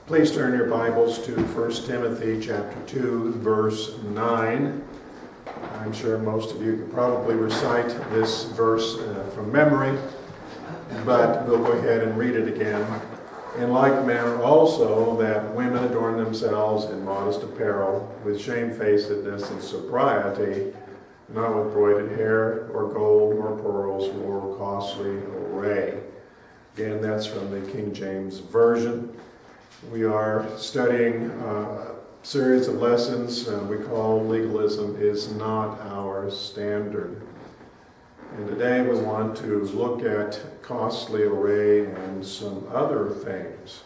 Please turn your Bibles to 1 Timothy chapter 2, verse 9. I'm sure most of you could probably recite this verse from memory, but we'll go ahead and read it again. In like manner also that women adorn themselves in modest apparel, with shamefacedness and sobriety, not with broided hair, or gold, or pearls, or costly array. Again, that's from the King James Version. We are studying a series of lessons we call Legalism is Not Our Standard. And today we want to look at costly array and some other things.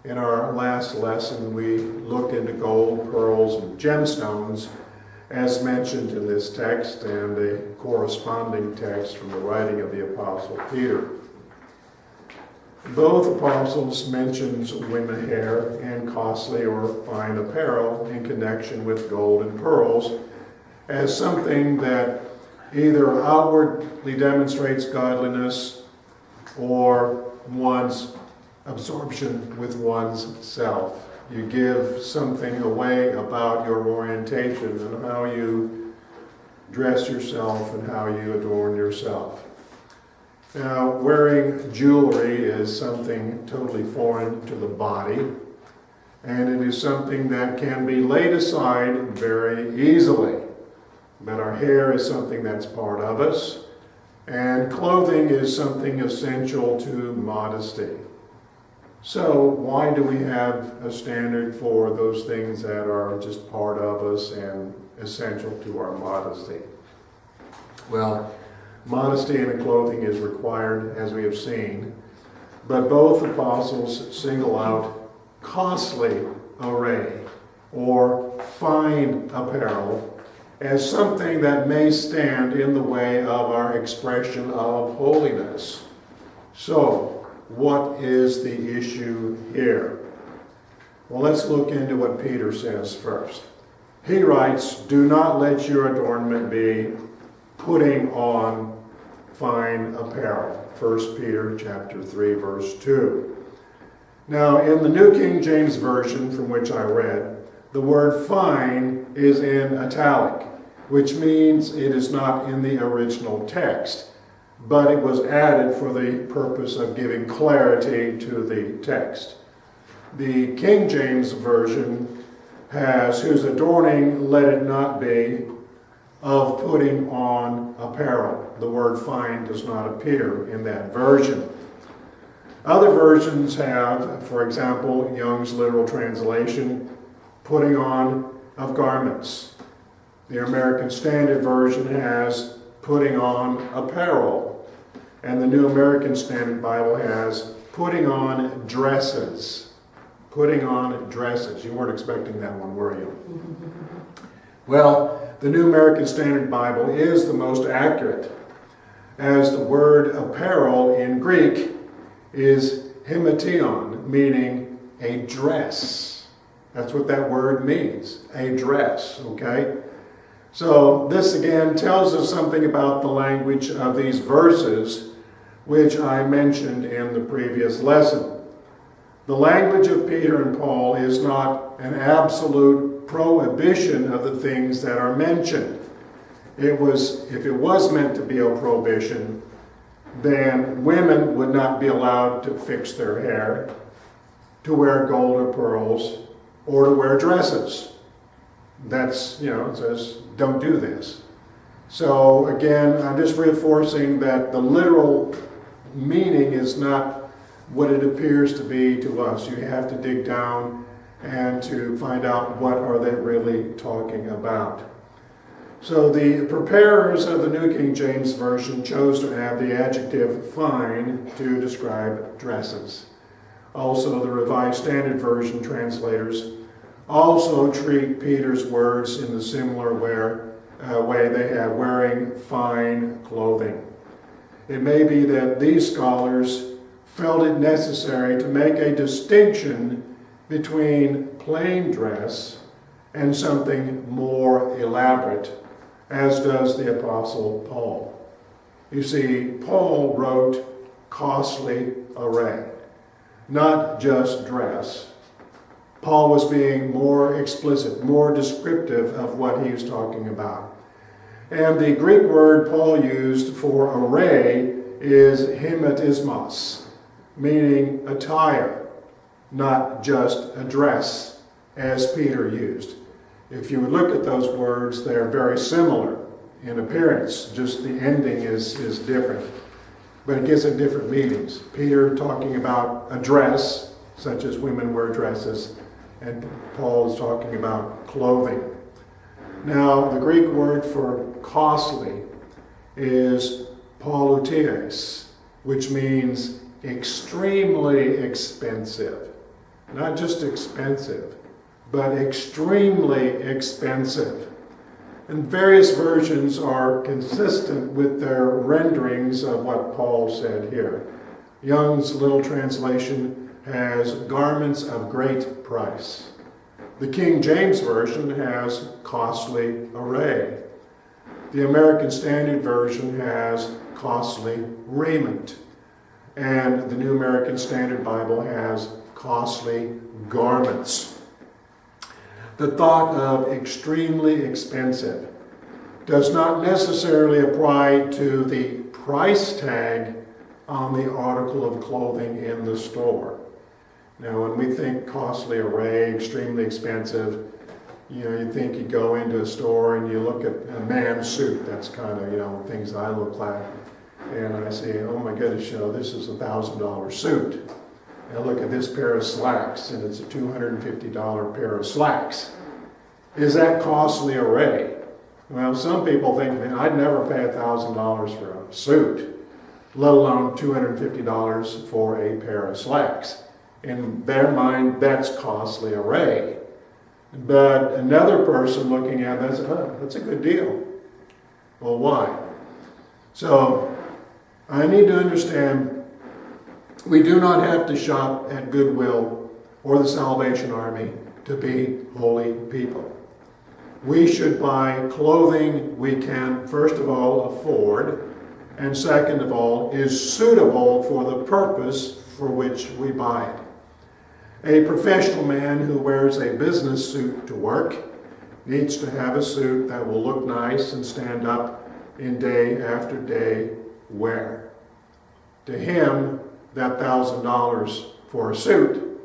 In our last lesson, we looked into gold, pearls, and gemstones as mentioned in this text and a corresponding text from the writing of the Apostle Peter. Both apostles mentions women hair and costly or fine apparel in connection with gold and pearls as something that either outwardly demonstrates godliness or one's absorption with one's self. You give something away about your orientation and how you dress yourself and how you adorn yourself. Now, wearing jewelry is something totally foreign to the body, and it is something that can be laid aside very easily. But our hair is something that's part of us, and clothing is something essential to modesty. So, why do we have a standard for those things that are just part of us and essential to our modesty? Well, modesty in clothing is required, as we have seen, but both apostles single out costly array or fine apparel as something that may stand in the way of our expression of holiness. So, what is the issue here? Well, let's look into what Peter says first. He writes, "Do not let your adornment be putting on fine apparel." 1 Peter chapter 3, verse 2. Now, in the New King James Version, from which I read, the word fine is in italic, which means it is not in the original text, but it was added for the purpose of giving clarity to the text. The King James Version has, "whose adorning let it not be of putting on apparel." The word fine does not appear in that version. Other versions have, for example, Young's literal translation, "putting on of garments." The American Standard Version has "putting on apparel." And the New American Standard Bible has "putting on dresses." Putting on dresses. You weren't expecting that one, were you? Well, the New American Standard Bible is the most accurate, as the word apparel in Greek is hemation, meaning a dress. That's what that word means, a dress, okay? So this again tells us something about the language of these verses, which I mentioned in the previous lesson. The language of Peter and Paul is not an absolute prohibition of the things that are mentioned. If it was meant to be a prohibition, then women would not be allowed to fix their hair, to wear gold or pearls, or to wear dresses. That's, it says, don't do this. So again, I'm just reinforcing that the literal meaning is not what it appears to be to us. You have to dig down and to find out what are they really talking about. So the preparers of the New King James Version chose to add the adjective fine to describe dresses. Also, the Revised Standard Version translators also treat Peter's words in the similar way they have wearing fine clothing. It may be that these scholars felt it necessary to make a distinction between plain dress and something more elaborate, as does the Apostle Paul. You see, Paul wrote costly array, not just dress, Paul was being more explicit, more descriptive of what he was talking about. And the Greek word Paul used for array is hematismos, meaning attire, not just a dress, as Peter used. If you would look at those words, they're very similar in appearance, just the ending is different. But it gives it different meanings. Peter talking about a dress, such as women wear dresses, and Paul is talking about clothing. Now, the Greek word for costly is polluteis, which means extremely expensive. Not just expensive, but extremely expensive. And various versions are consistent with their renderings of what Paul said here. Young's Little Translation has garments of great price. The King James Version has costly array. The American Standard Version has costly raiment. And the New American Standard Bible has costly garments. The thought of extremely expensive does not necessarily apply to the price tag on the article of clothing in the store. Now, when we think costly array, extremely expensive, you think you go into a store and you look at a man's suit. That's kind of, things I look like. And I say, oh my goodness, this is a $1,000 suit. And I look at this pair of slacks, and it's a $250 pair of slacks. Is that costly array? Well, some people think, man, I'd never pay $1,000 for a suit, let alone $250 for a pair of slacks. In their mind, that's costly array. But another person looking at that says, oh, that's a good deal. Well, why? So I need to understand we do not have to shop at Goodwill or the Salvation Army to be holy people. We should buy clothing we can, first of all, afford, and second of all, is suitable for the purpose for which we buy it. A professional man who wears a business suit to work needs to have a suit that will look nice and stand up in day after day wear. To him, that $1,000 for a suit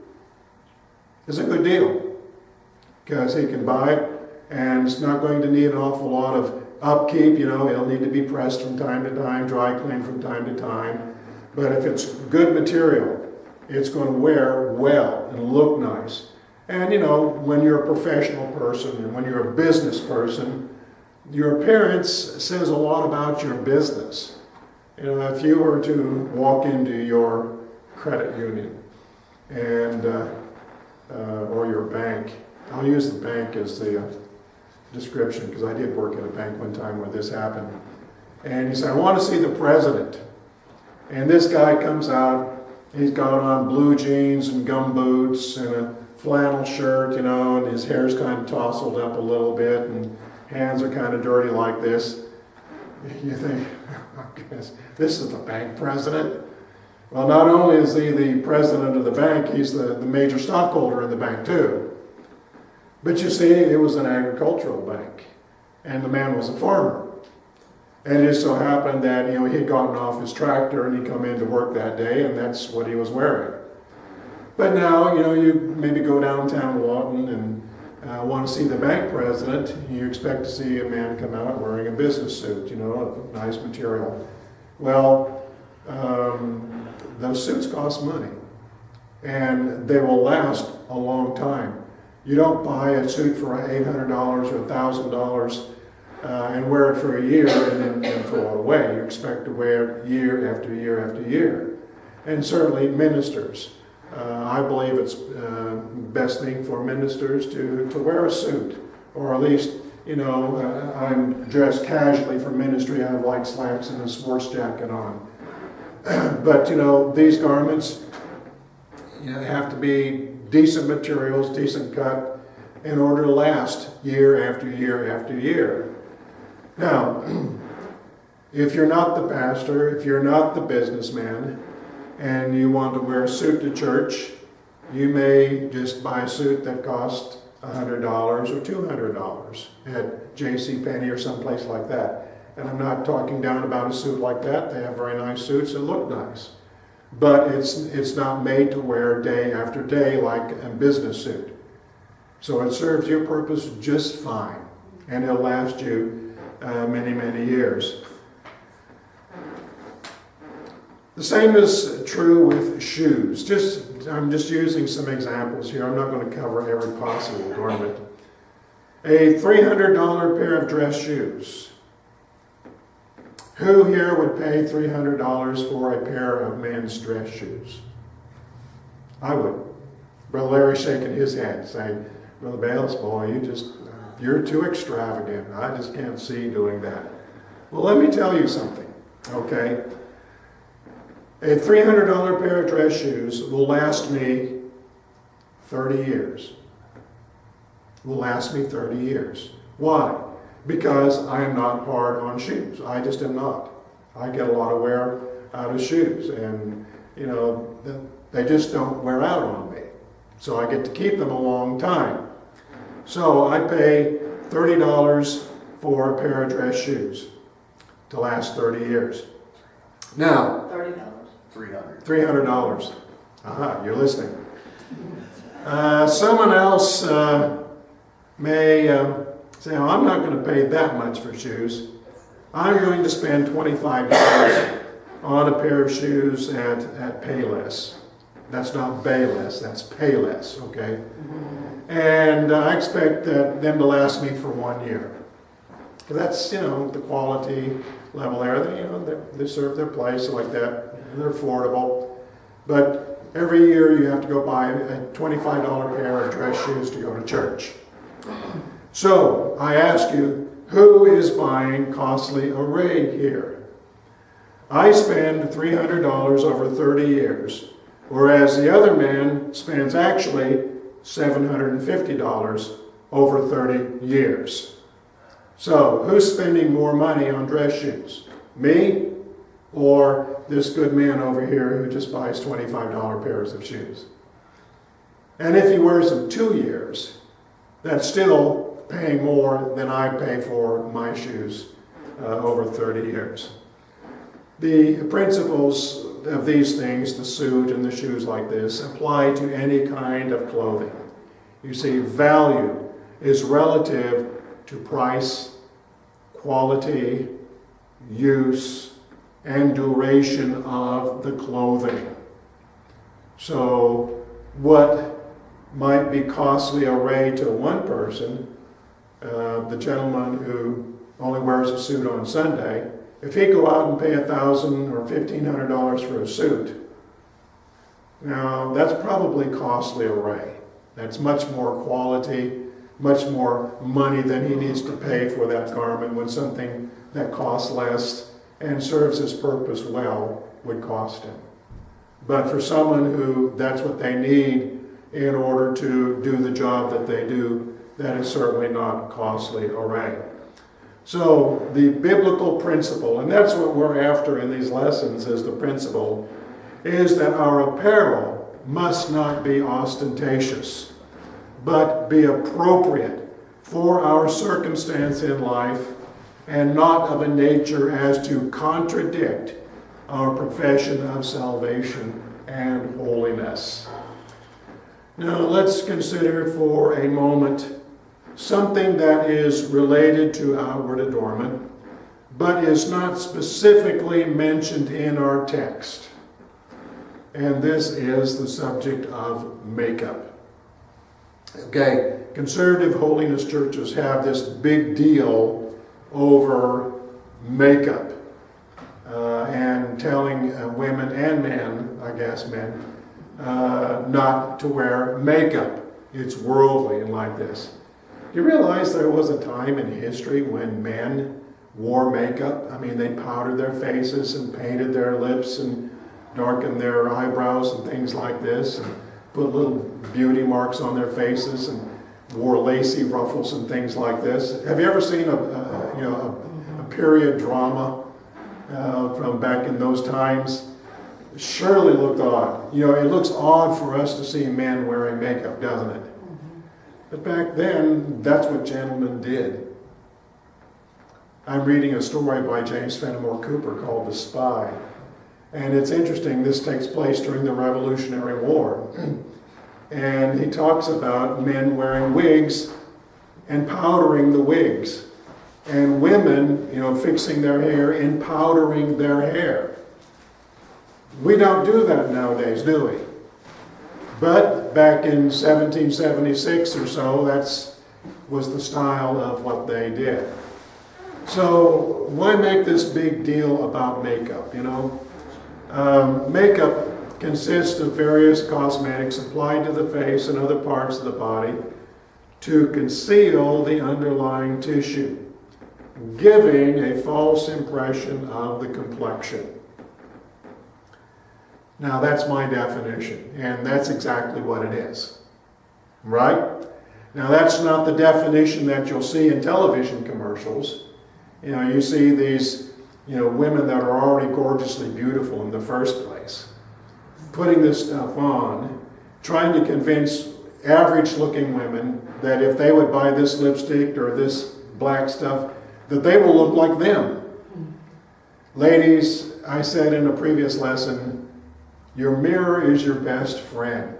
is a good deal because he can buy it and it's not going to need an awful lot of upkeep. It'll need to be pressed from time to time, dry cleaned from time to time. But if it's good material, it's going to wear well and look nice. And when you're a professional person and when you're a business person, your appearance says a lot about your business. If you were to walk into your credit union and or your bank, I'll use the bank as the description because I did work at a bank one time where this happened. And you say, I want to see the president. And this guy comes out, he's got on blue jeans and gum boots and a flannel shirt, and his hair's kind of tousled up a little bit and hands are kind of dirty like this. You think, oh goodness, this is the bank president? Well, not only is he the president of the bank, he's the major stockholder in the bank too. But you see, it was an agricultural bank, and the man was a farmer. And it just so happened that, he'd gotten off his tractor and he'd come in to work that day, and that's what he was wearing. But now, you maybe go downtown Lawton and want to see the bank president, you expect to see a man come out wearing a business suit, of nice material. Well, those suits cost money, and they will last a long time. You don't buy a suit for $800 or $1,000 and wear it for a year and then throw it away. You expect to wear it year after year after year. And certainly ministers. I believe it's best thing for ministers to wear a suit, or at least, I'm dressed casually for ministry. I have white slacks and a sports jacket on. But, these garments have to be decent materials, decent cut, in order to last year after year after year. Now, if you're not the pastor, if you're not the businessman, and you want to wear a suit to church, you may just buy a suit that costs $100 or $200 at JCPenney or someplace like that. And I'm not talking down about a suit like that. They have very nice suits that look nice. But it's not made to wear day after day like a business suit. So it serves your purpose just fine. And it'll last you many, many years. The same is true with shoes. I'm just using some examples here. I'm not going to cover every possible garment. A $300 pair of dress shoes. Who here would pay $300 for a pair of men's dress shoes? I would. Brother Larry's shaking his head, saying, Brother Bayless, boy, you're too extravagant. I just can't see doing that. Well, let me tell you something, okay? A $300 pair of dress shoes will last me 30 years. Will last me 30 years. Why? Because I am not hard on shoes. I just am not. I get a lot of wear out of shoes, and they just don't wear out on me. So I get to keep them a long time. So I pay $30 for a pair of dress shoes to last 30 years. Now, $30. $300. Aha, you're listening. Someone else may say, oh, I'm not going to pay that much for shoes. I'm going to spend $25 on a pair of shoes at Payless. That's not Bayless, that's Payless, okay? And I expect them to last me for 1 year. That's, the quality level there. They serve their place like that. They're affordable. But every year you have to go buy a $25 pair of dress shoes to go to church. So I ask you, who is buying costly array here? I spend $300 over 30 years, whereas the other man spends actually $750 over 30 years. So who's spending more money on dress shoes? Me or this good man over here who just buys $25 pairs of shoes? And if he wears them 2 years, that's still paying more than I pay for my shoes over 30 years. The principles of these things, the suit and the shoes like this, apply to any kind of clothing. You see, value is relative to price, quality, use, and duration of the clothing. So what might be costly array to one person, the gentleman who only wears a suit on Sunday, if he go out and pay $1,000 or $1,500 for a suit, now that's probably costly array. That's much more quality, much more money than he needs to pay for that garment when something that costs less and serves his purpose well would cost him. But for someone who that's what they need in order to do the job that they do, that is certainly not costly array. So the biblical principle, and that's what we're after in these lessons, is the principle, is that our apparel must not be ostentatious, but be appropriate for our circumstance in life and not of a nature as to contradict our profession of salvation and holiness. Now let's consider for a moment something that is related to outward adornment, but is not specifically mentioned in our text. And this is the subject of makeup. Okay, conservative holiness churches have this big deal over makeup and telling women and men, I guess men, not to wear makeup. It's worldly and like this. Do you realize there was a time in history when men wore makeup? I mean, they powdered their faces and painted their lips and darkened their eyebrows and things like this, and put little beauty marks on their faces and wore lacy ruffles and things like this. Have you ever seen a period drama from back in those times? surely looked odd. You know, it looks odd for us to see men wearing makeup, doesn't it? But back then, that's what gentlemen did. I'm reading a story by James Fenimore Cooper called The Spy. And it's interesting, this takes place during the Revolutionary War. And he talks about men wearing wigs and powdering the wigs. And women, you know, fixing their hair and powdering their hair. We don't do that nowadays, do we? But back in 1776 or so, was the style of what they did. So why make this big deal about makeup, you know? Makeup consists of various cosmetics applied to the face and other parts of the body to conceal the underlying tissue, giving a false impression of the complexion. Now that's my definition, and that's exactly what it is, right? Now that's not the definition that you'll see in television commercials. You know, you see these, you know, women that are already gorgeously beautiful in the first place, putting this stuff on, trying to convince average-looking women that if they would buy this lipstick or this black stuff, that they will look like them. Ladies, I said in a previous lesson, your mirror is your best friend.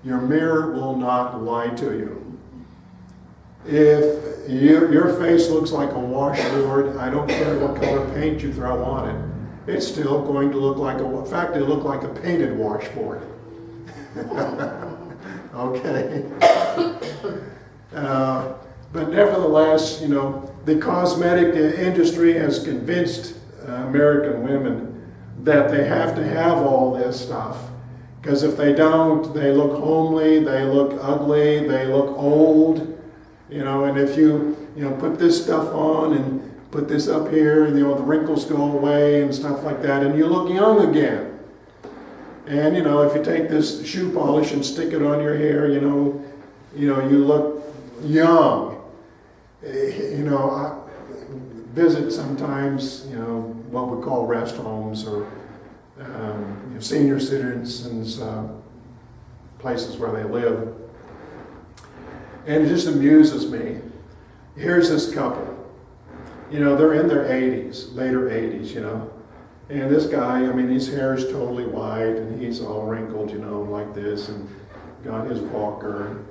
Your mirror will not lie to you. If your face looks like a washboard, I don't care what color paint you throw on it, it's still going to look like in fact, it'll look like a painted washboard. Okay. But nevertheless, you know, the cosmetic industry has convinced American women that they have to have all this stuff. Because if they don't, they look homely, they look ugly, they look old. You know, and if you put this stuff on and put this up here, and, you know, the wrinkles go away and stuff like that, and you look young again. And, you know, if you take this shoe polish and stick it on your hair, you know, you look young. You know, I visit sometimes, you know, what we call rest homes or senior citizens, places where they live. And it just amuses me. Here's this couple. You know, they're in their 80s, later 80s, you know. And this guy, I mean, his hair is totally white and he's all wrinkled, you know, like this, and got his walker.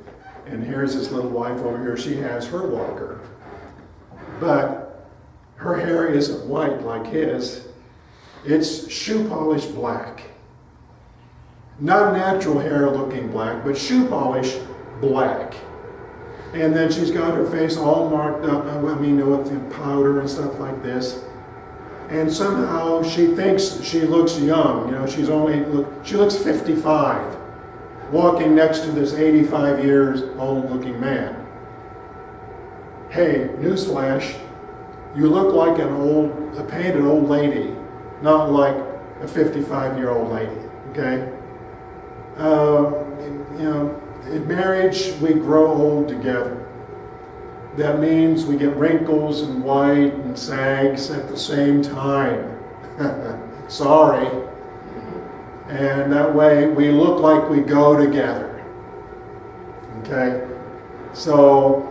And here's his little wife over here, she has her walker. But her hair isn't white like his. It's shoe polish black. Not natural hair looking black, but shoe polish black. And then she's got her face all marked up, I mean, with powder and stuff like this. And somehow she thinks she looks young. You know, she looks 55, walking next to this 85 years old looking man. Hey, newsflash, you look like a painted old lady, not like a 55-year-old lady, okay? You know, in marriage, we grow old together. That means we get wrinkles and white and sags at the same time. Sorry. And that way we look like we go together. Okay? So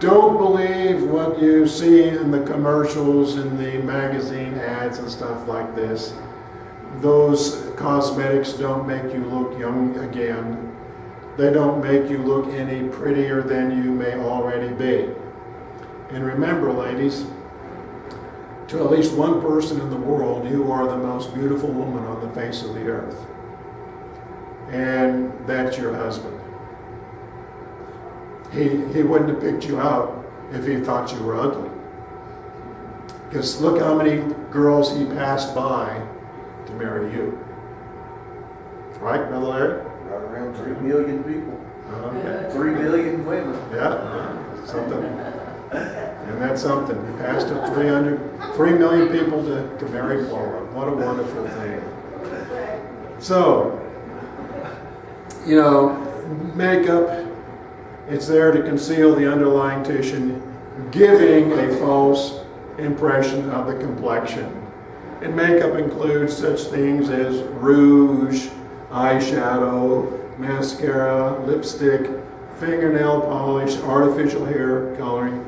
don't believe what you see in the commercials and the magazine ads and stuff like this. Those cosmetics don't make you look young again. They don't make you look any prettier than you may already be. And remember, ladies, to at least one person in the world, you are the most beautiful woman on the face of the earth. And that's your husband. He wouldn't have picked you out if he thought you were ugly. Because look how many girls he passed by to marry you. Right, Brother Larry? Right around 3 million people. Okay. 3 million women. Yeah, something. And that's something. He passed up 3 million people to marry Paula. What a wonderful thing. So, you know, makeup, it's there to conceal the underlying tissue, giving a false impression of the complexion. And makeup includes such things as rouge, eyeshadow, mascara, lipstick, fingernail polish, artificial hair coloring,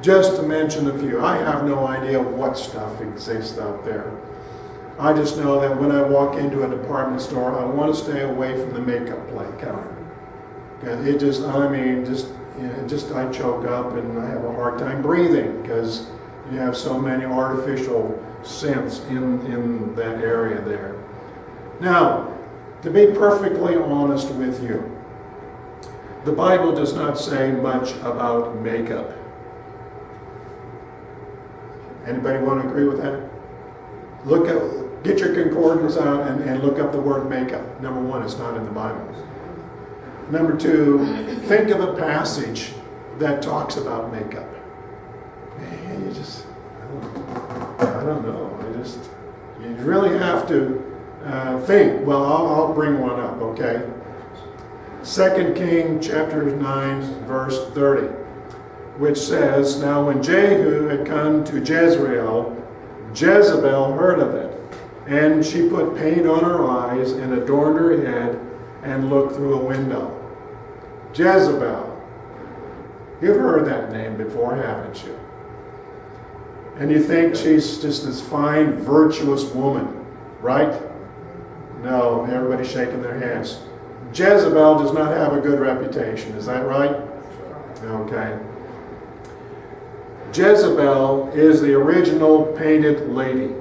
just to mention a few. I have no idea what stuff exists out there. I just know that when I walk into a department store, I want to stay away from the makeup counter. It just, I choke up and I have a hard time breathing because you have so many artificial scents in that area there. Now, to be perfectly honest with you, the Bible does not say much about makeup. Anybody want to agree with that? Get your concordance out and look up the word makeup. Number one, it's not in the Bible. Number two, think of a passage that talks about makeup. Man, I don't know. You really have to think. Well, I'll bring one up, okay? 2 Kings chapter 9, verse 30, which says, "Now when Jehu had come to Jezreel, Jezebel heard of it, and she put paint on her eyes and adorned her head and looked through a window." Jezebel. You've heard that name before, haven't you? And you think she's just this fine, virtuous woman, right? No, everybody's shaking their heads. Jezebel does not have a good reputation, is that right? Okay. Jezebel is the original painted lady,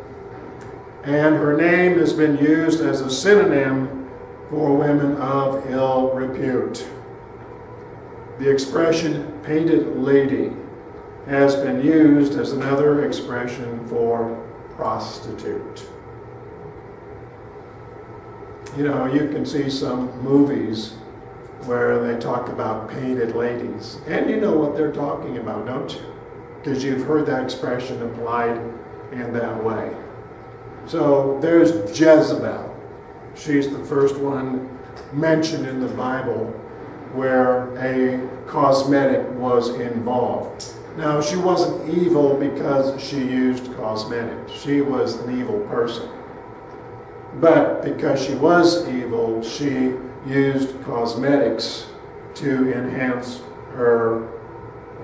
and her name has been used as a synonym for women of ill repute. The expression painted lady has been used as another expression for prostitute. You know, you can see some movies where they talk about painted ladies, and you know what they're talking about, don't you? Because you've heard that expression applied in that way. So there's Jezebel. She's the first one mentioned in the Bible where a cosmetic was involved. Now, she wasn't evil because she used cosmetics. She was an evil person. But because she was evil, she used cosmetics to enhance her.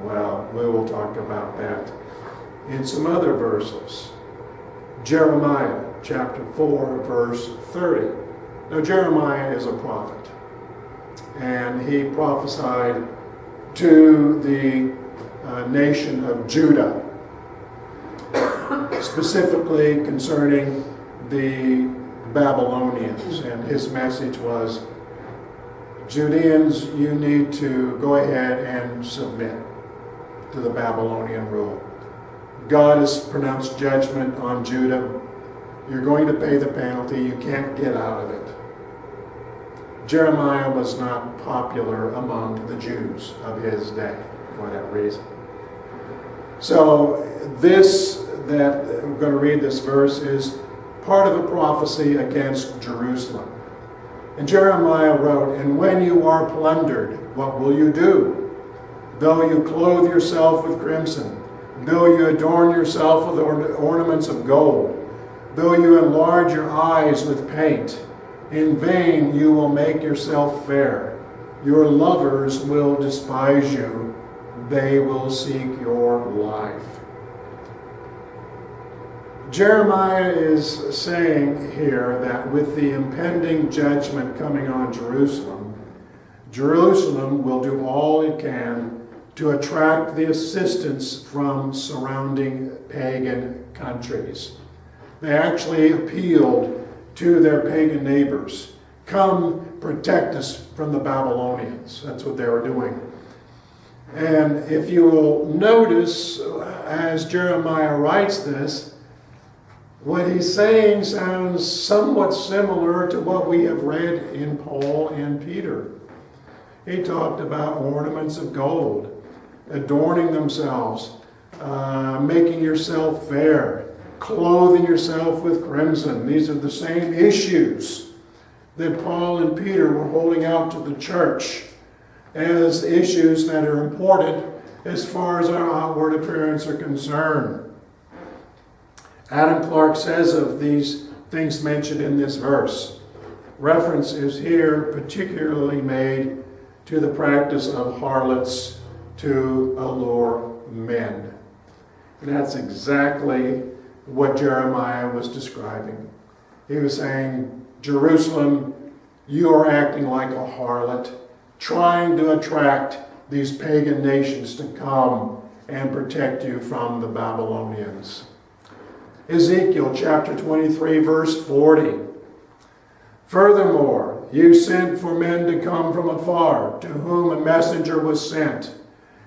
Well, we will talk about that in some other verses. Jeremiah chapter 4, verse 30. Now, Jeremiah is a prophet, and he prophesied to the nation of Judah, specifically concerning the Babylonians. And his message was, Judeans, you need to go ahead and submit to the Babylonian rule. God has pronounced judgment on Judah. You're going to pay the penalty. You can't get out of it. Jeremiah was not popular among the Jews of his day for that reason. So that we're going to read this verse is part of a prophecy against Jerusalem. And Jeremiah wrote, "And when you are plundered, what will you do? Though you clothe yourself with crimson, though you adorn yourself with ornaments of gold, though you enlarge your eyes with paint, in vain you will make yourself fair. Your lovers will despise you. They will seek your life." Jeremiah is saying here that with the impending judgment coming on Jerusalem, Jerusalem will do all it can to attract the assistance from surrounding pagan countries. They actually appealed to their pagan neighbors. Come protect us from the Babylonians. That's what they were doing. And if you will notice, as Jeremiah writes this, what he's saying sounds somewhat similar to what we have read in Paul and Peter. He talked about ornaments of gold, adorning themselves, making yourself fair, clothing yourself with crimson. These are the same issues that Paul and Peter were holding out to the church as issues that are important as far as our outward appearance are concerned. Adam Clarke says of these things mentioned in this verse, reference is here particularly made to the practice of harlots to allure men. And that's exactly what Jeremiah was describing. He was saying, Jerusalem, you are acting like a harlot, trying to attract these pagan nations to come and protect you from the Babylonians. Ezekiel chapter 23, verse 40. Furthermore, you sent for men to come from afar, to whom a messenger was sent.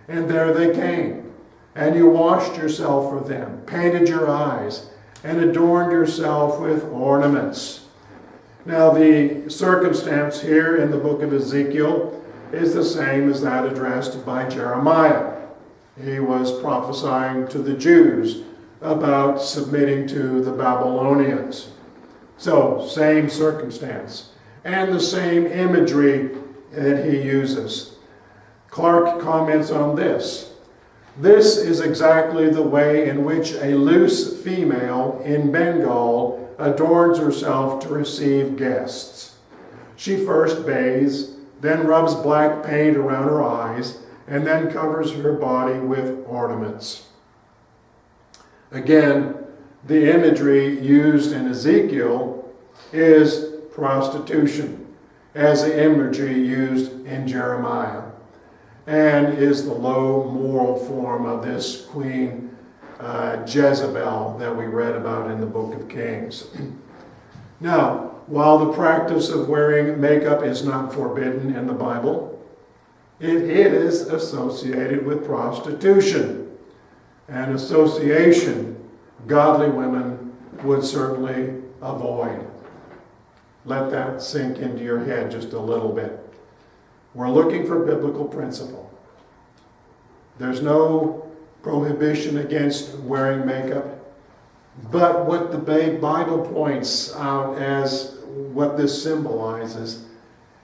And there they came. And you washed yourself for them, painted your eyes, and adorned yourself with ornaments. Now the circumstance here in the book of Ezekiel is the same as that addressed by Jeremiah. He was prophesying to the Jews about submitting to the Babylonians. So, same circumstance, and the same imagery that he uses. Clarke comments on this. This is exactly the way in which a loose female in Bengal adorns herself to receive guests. She first bathes, then rubs black paint around her eyes, and then covers her body with ornaments. Again, the imagery used in Ezekiel is prostitution, as the imagery used in Jeremiah, and is the low moral form of this Queen Jezebel that we read about in the book of Kings. Now, while the practice of wearing makeup is not forbidden in the Bible, it is associated with prostitution. An association godly women would certainly avoid. Let that sink into your head just a little bit. We're looking for biblical principle. There's no prohibition against wearing makeup, but what the Bible points out as what this symbolizes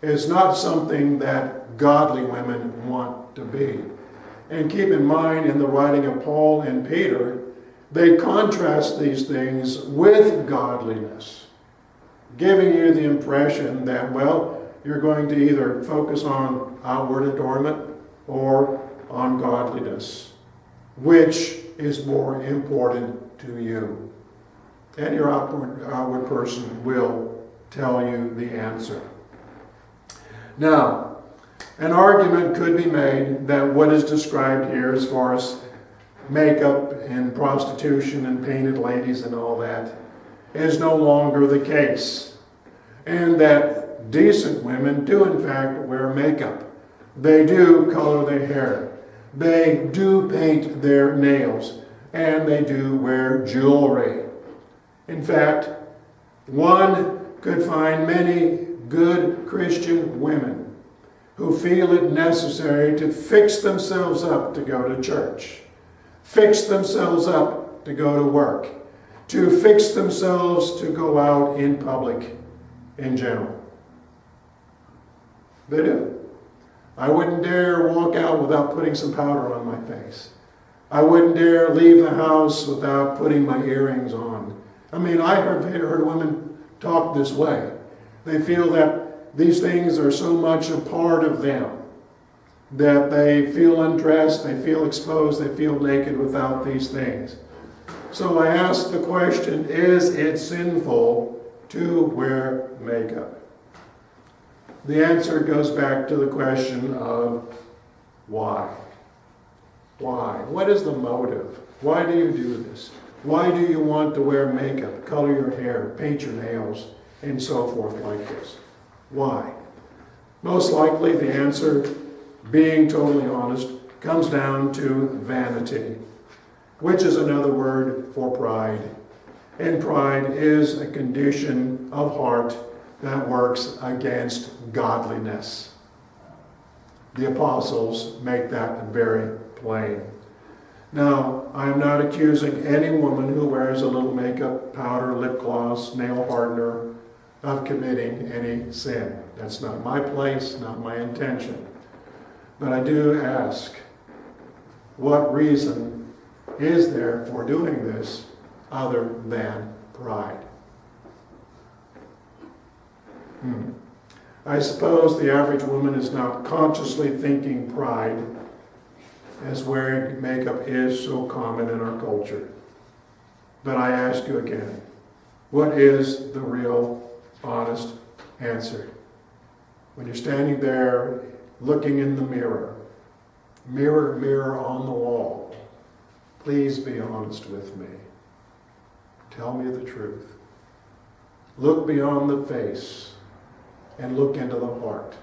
is not something that godly women want to be. And keep in mind, in the writing of Paul and Peter, they contrast these things with godliness, giving you the impression that, well, you're going to either focus on outward adornment or on godliness. Which is more important to you? And your outward person will tell you the answer. Now, an argument could be made that what is described here as far as makeup and prostitution and painted ladies and all that is no longer the case. And that decent women do in fact wear makeup. They do color their hair. They do paint their nails. And they do wear jewelry. In fact, one could find many good Christian women who feel it necessary to fix themselves up to go to church, fix themselves up to go to work, to fix themselves to go out in public in general. They do. I wouldn't dare walk out without putting some powder on my face. I wouldn't dare leave the house without putting my earrings on. I mean, I have heard women talk this way. They feel that these things are so much a part of them that they feel undressed, they feel exposed, they feel naked without these things. So I ask the question, is it sinful to wear makeup? The answer goes back to the question of why? Why? What is the motive? Why do you do this? Why do you want to wear makeup, color your hair, paint your nails, and so forth like this? Why? Most likely the answer, being totally honest, comes down to vanity, which is another word for pride. And pride is a condition of heart that works against godliness. The apostles make that very plain. Now, I am not accusing any woman who wears a little makeup, powder, lip gloss, nail hardener, of committing any sin. That's not my place, not my intention. But I do ask, what reason is there for doing this other than pride. I suppose the average woman is not consciously thinking pride, as wearing makeup is so common in our culture. But I ask you again, what is the real, honest answer? When you're standing there looking in the mirror, mirror on the wall, please be honest with me. Tell me the truth. Look beyond the face and look into the heart.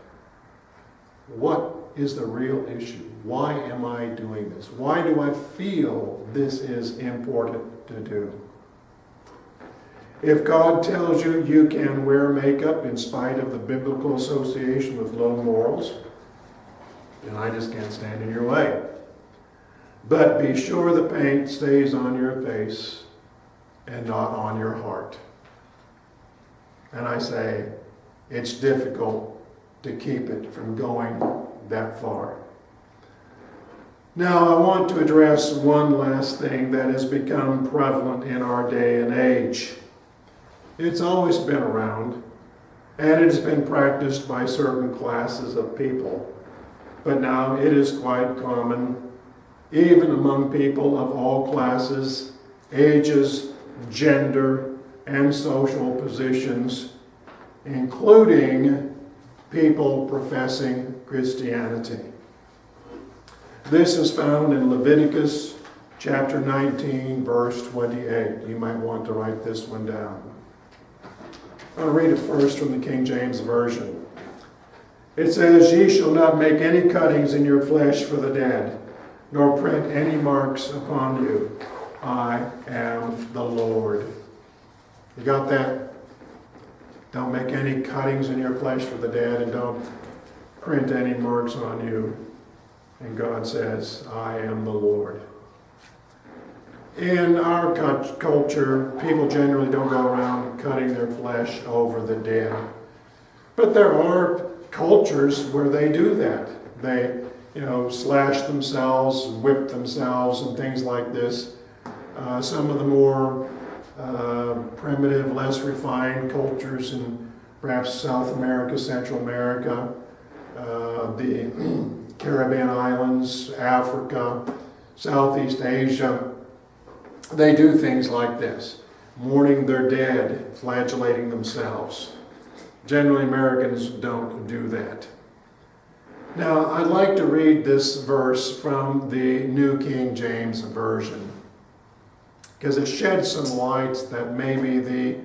What is the real issue? Why am I doing this? Why do I feel this is important to do? If God tells you you can wear makeup in spite of the biblical association with low morals, then I just can't stand in your way. But be sure the paint stays on your face and not on your heart. And I say, it's difficult to keep it from going that far. Now, I want to address one last thing that has become prevalent in our day and age. It's always been around, and it has been practiced by certain classes of people. But now it is quite common, even among people of all classes, ages, gender, and social positions, including people professing Christianity. This is found in Leviticus chapter 19, verse 28. You might want to write this one down. I'll read it first from the King James Version. It says, "Ye shall not make any cuttings in your flesh for the dead, nor print any marks upon you. I am the Lord." You got that? Don't make any cuttings in your flesh for the dead, and don't print any marks on you. And God says, I am the Lord. In our culture, people generally don't go around cutting their flesh over the dead. But there are cultures where they do that. They, slash themselves, whip themselves, and things like this. Some of the more primitive, less refined cultures in perhaps South America, Central America, the Caribbean islands, Africa, Southeast Asia, they do things like this, mourning their dead, flagellating themselves. Generally, Americans don't do that. Now, I'd like to read this verse from the New King James Version, because it sheds some light that maybe the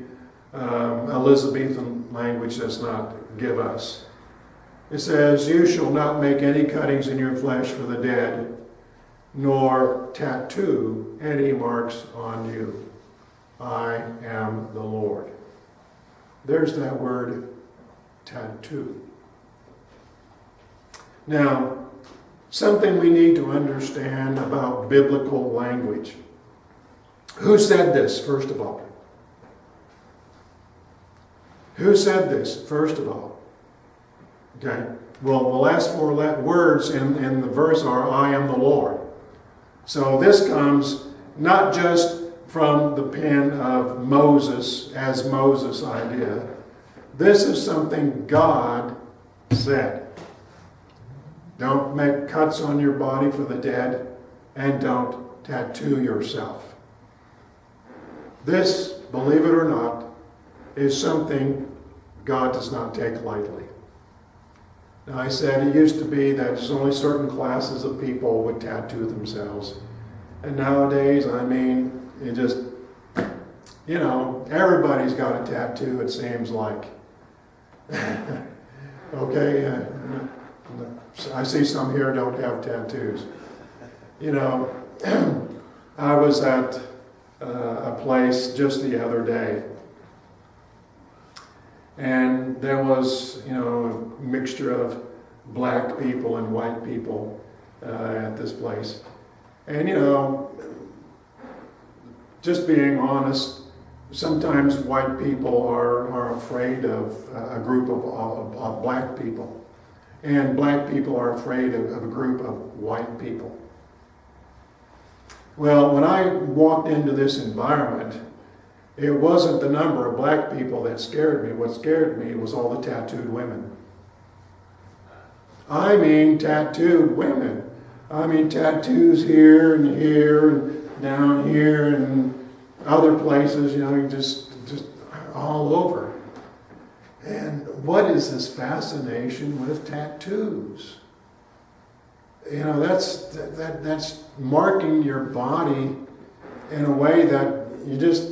Elizabethan language does not give us. It says, "You shall not make any cuttings in your flesh for the dead, nor tattoo any marks on you. I am the Lord." There's that word, tattoo. Now, something we need to understand about biblical language. Who said this, first of all? Who said this, first of all? Okay. Well, the last four words in the verse are, I am the Lord. So this comes not just from the pen of Moses, as Moses' idea. This is something God said. Don't make cuts on your body for the dead, and don't tattoo yourself. This, believe it or not, is something God does not take lightly. Now, I said it used to be that just only certain classes of people would tattoo themselves. And nowadays, it just, everybody's got a tattoo, it seems like. Okay? I see some here don't have tattoos. I was at a place just the other day, and there was, a mixture of black people and white people at this place. And, just being honest, sometimes white people are afraid of a group of black people. And black people are afraid of a group of white people. Well, when I walked into this environment, it wasn't the number of black people that scared me. What scared me was all the tattooed women. I mean tattooed women. I mean tattoos here and down here and other places, just all over. And what is this fascination with tattoos? That's marking your body in a way that you just,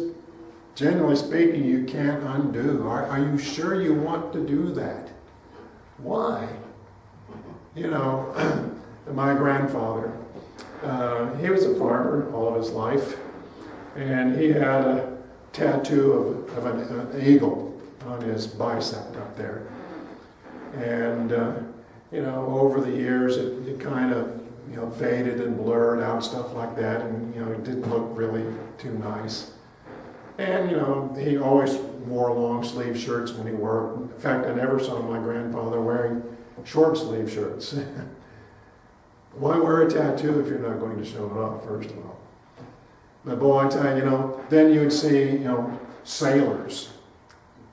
generally speaking, you can't undo. Are you sure you want to do that? Why? My grandfather, he was a farmer all of his life, and he had a tattoo of an eagle on his bicep up there. And, over the years, it kind of, faded and blurred out, stuff like that, and, it didn't look really too nice. And, he always wore long sleeve shirts when he worked. In fact, I never saw my grandfather wearing short sleeve shirts. Why wear a tattoo if you're not going to show it off, first of all? But boy, I tell you, then you'd see, sailors.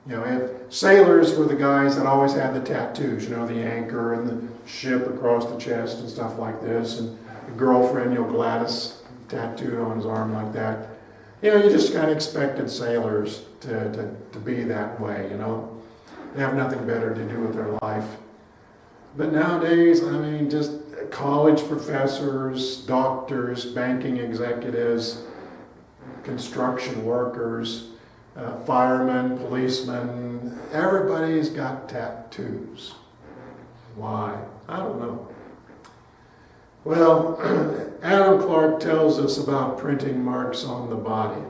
If sailors were the guys that always had the tattoos, the anchor and the ship across the chest and stuff like this, and the girlfriend, Gladys, tattooed on his arm like that. You just kind of expected sailors to be that way, They have nothing better to do with their life. But nowadays, just college professors, doctors, banking executives, construction workers, firemen, policemen, everybody's got tattoos. Why? I don't know. Well, Adam Clark tells us about printing marks on the body.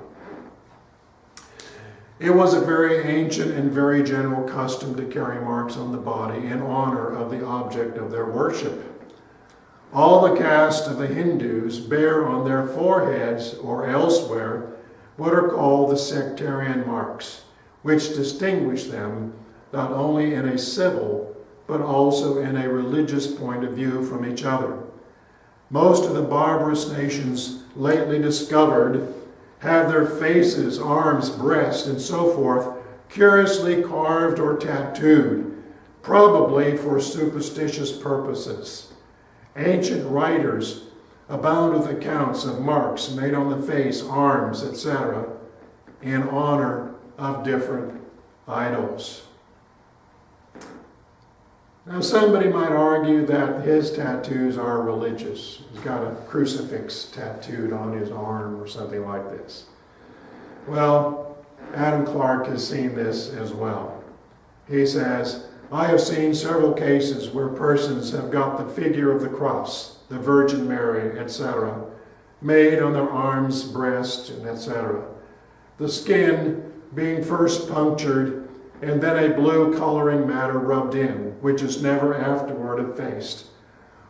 It was a very ancient and very general custom to carry marks on the body in honor of the object of their worship. All the caste of the Hindus bear on their foreheads or elsewhere what are called the sectarian marks, which distinguish them not only in a civil but also in a religious point of view from each other. Most of the barbarous nations lately discovered have their faces, arms, breasts, and so forth curiously carved or tattooed, probably for superstitious purposes. Ancient writers abound with accounts of marks made on the face, arms, etc., in honor of different idols. Now, somebody might argue that his tattoos are religious. He's got a crucifix tattooed on his arm or something like this. Well, Adam Clark has seen this as well. He says, I have seen several cases where persons have got the figure of the cross, the Virgin Mary, etc., made on their arms, breast, and etc. The skin being first punctured and then a blue coloring matter rubbed in, which is never afterward effaced.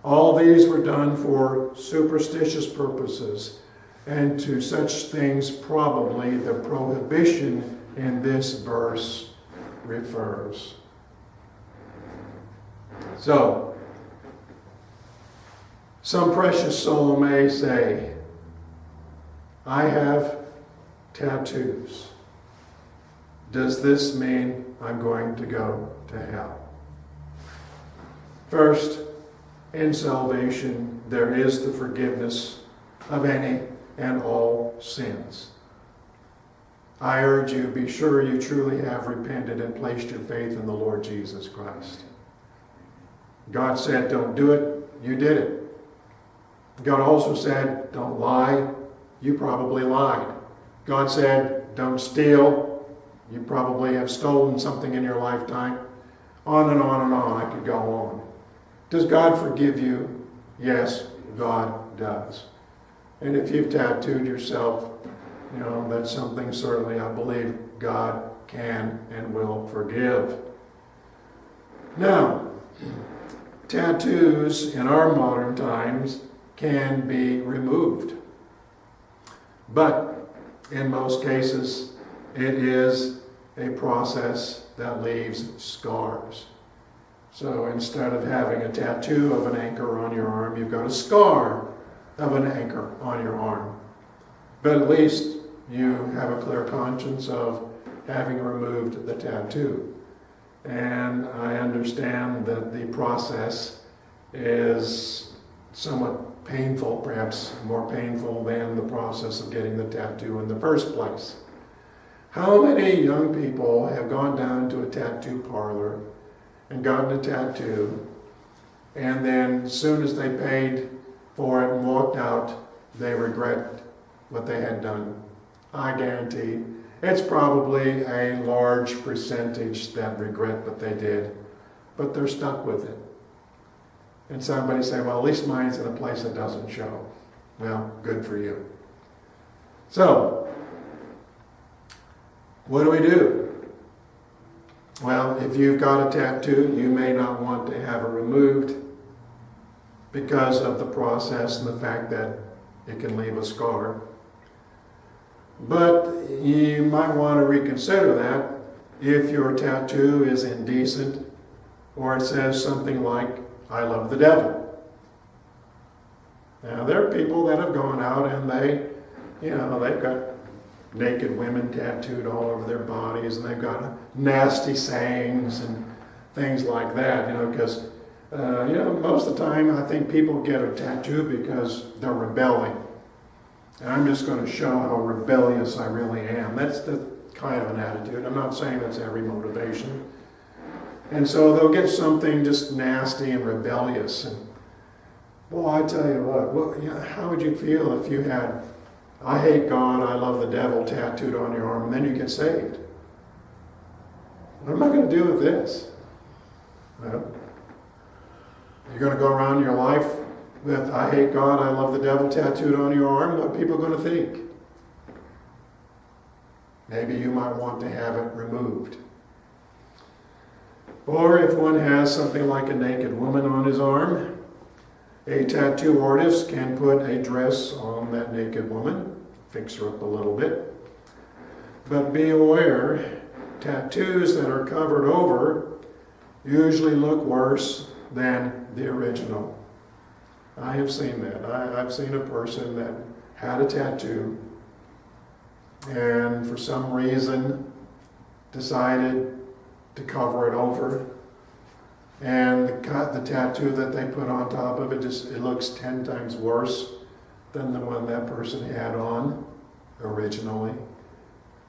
All these were done for superstitious purposes, and to such things probably the prohibition in this verse refers. So, some precious soul may say, I have tattoos. Does this mean I'm going to go to hell? First, in salvation, there is the forgiveness of any and all sins. I urge you, be sure you truly have repented and placed your faith in the Lord Jesus Christ. God said, don't do it. You did it. God also said, don't lie. You probably lied. God said, don't steal. You probably have stolen something in your lifetime. On and on and on. I could go on. Does God forgive you? Yes, God does. And if you've tattooed yourself, that's something certainly I believe God can and will forgive. Now, tattoos in our modern times can be removed. But in most cases, it is a process that leaves scars. So instead of having a tattoo of an anchor on your arm, you've got a scar of an anchor on your arm. But at least you have a clear conscience of having removed the tattoo. And I understand that the process is somewhat painful, perhaps more painful than the process of getting the tattoo in the first place. How many young people have gone down to a tattoo parlor and gotten a tattoo, and then as soon as they paid for it and walked out, they regret what they had done? I guarantee it's probably a large percentage that regret what they did, but they're stuck with it. And somebody say, well, at least mine's in a place that doesn't show. Well, good for you. So, what do we do? Well, if you've got a tattoo, you may not want to have it removed because of the process and the fact that it can leave a scar. But you might want to reconsider that if your tattoo is indecent or it says something like, I love the devil. Now, there are people that have gone out and they've got naked women tattooed all over their bodies, and they've got nasty sayings and things like that, because, most of the time I think people get a tattoo because they're rebelling. And I'm just going to show how rebellious I really am. That's the kind of an attitude. I'm not saying that's every motivation. And so they'll get something just nasty and rebellious. And, well, I tell you what, how would you feel if you had, I hate God, I love the devil tattooed on your arm, and then you get saved? What am I going to do with this? Well, you're going to go around your life with, I hate God, I love the devil tattooed on your arm. What are people going to think? Maybe you might want to have it removed. Or if one has something like a naked woman on his arm, a tattoo artist can put a dress on that naked woman, fix her up a little bit. But be aware, tattoos that are covered over usually look worse than the original. I have seen that. I've seen a person that had a tattoo and for some reason decided to cover it over. And the tattoo that they put on top of it, it looks 10 times worse than the one that person had on originally.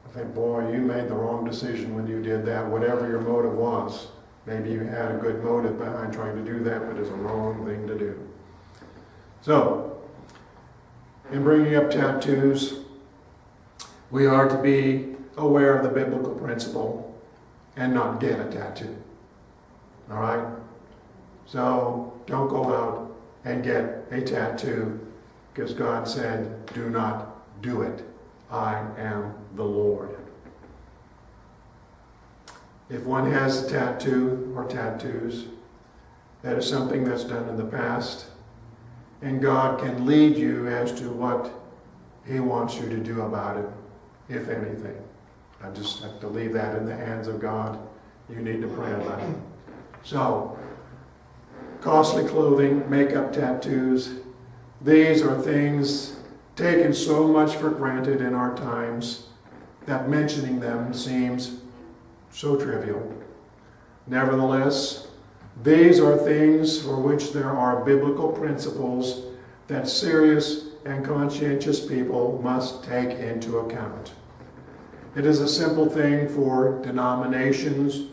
I think, boy, you made the wrong decision when you did that, whatever your motive was. Maybe you had a good motive behind trying to do that, but it's a wrong thing to do. So, in bringing up tattoos, we are to be aware of the biblical principle and not get a tattoo. All right? So, don't go out and get a tattoo because God said, do not do it. I am the Lord. If one has a tattoo or tattoos, that is something that's done in the past, and God can lead you as to what He wants you to do about it, if anything. I just have to leave that in the hands of God. You need to pray about it. So, costly clothing, makeup, tattoos, these are things taken so much for granted in our times that mentioning them seems so trivial. Nevertheless, these are things for which there are biblical principles that serious and conscientious people must take into account. It is a simple thing for denominations,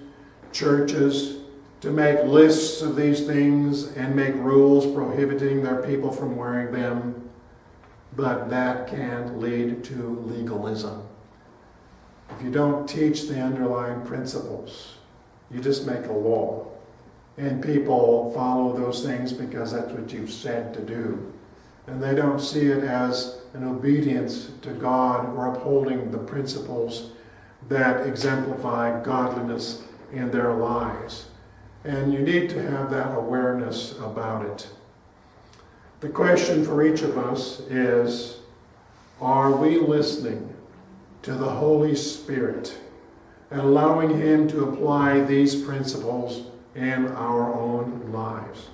churches, to make lists of these things and make rules prohibiting their people from wearing them, but that can lead to legalism. If you don't teach the underlying principles, you just make a law. And people follow those things because that's what you've said to do. And they don't see it as an obedience to God or upholding the principles that exemplify godliness in their lives. And you need to have that awareness about it. The question for each of us is, are we listening to the Holy Spirit and allowing Him to apply these principles in our own lives?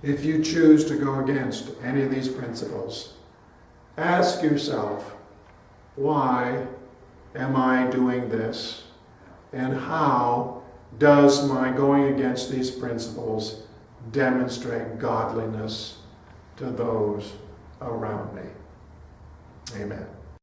if you choose to go against any of these principles, ask yourself, why am I doing this? And how does my going against these principles demonstrate godliness to those around me? Amen.